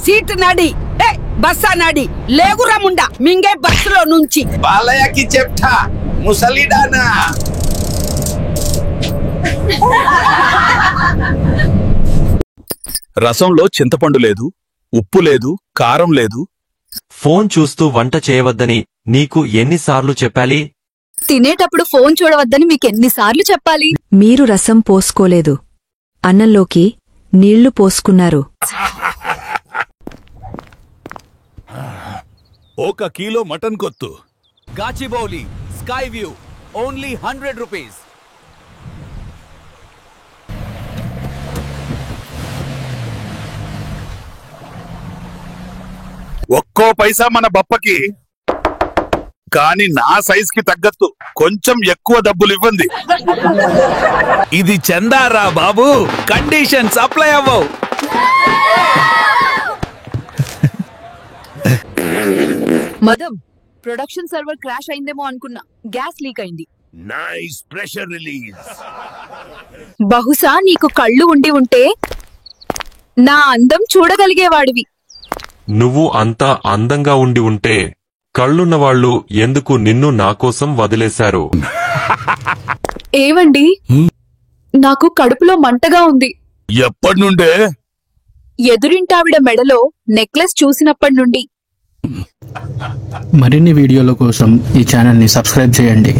Seat నాడి, బస్సా నాడి, లేగురా ముండా మింగే బస్సులో నుంచి. బాలయ్యకి చెప్తా ముసలిదానా. రసంలో చింతపండు లేదు, ఉప్పు లేదు, కారం లేదు. ఫోన్ చూస్తూ వంట చేయవద్దని నీకు ఎన్నిసార్లు చెప్పాలి? తినేటప్పుడు ఫోన్ చూడవద్దని మీకెన్నిసార్లు చెప్పాలి? మీరు రసం పోసుకోలేదు, అన్నంలోకి నీళ్లు పోసుకున్నారు. 1 కిలో మటన్ కొత్తు. గాచిబౌలి స్కై వ్యూ ఓన్లీ 100 రూపీస్. ఒక్కో పైసా మన బప్పకి, కాని నా సైజ్ కి తగ్గట్టు కొంచెం ఎక్కువ డబ్బులు ఇవ్వండి. ఇది చందారా బాబు, కండిషన్స్ అప్లై అవ్వవు. మదం, ప్రొడక్షన్ సర్వర్ క్రాష్ అయిందేమో అనుకున్నా. గ్యాస్ లీక్ అయింది. Nice pressure release. బహుశా నీకు కళ్ళు ఉండి ఉంటే నా అందం చూడగలిగేవాడివి. నువ్వు అంత అందంగా ఉండి ఉంటే కళ్ళున్నవాళ్లు ఎందుకు నిన్ను నాకోసం వదిలేశారు? ఏవండి, నాకు కడుపులో మంటగా ఉంది. ఎప్పటి నుండే? ఎదురింటావిడ మెడలో నెక్లెస్ చూసినప్పటి నుండి. మరిన్ని వీడియోల కోసం ఈ ఛానల్ని సబ్స్క్రైబ్ చేయండి.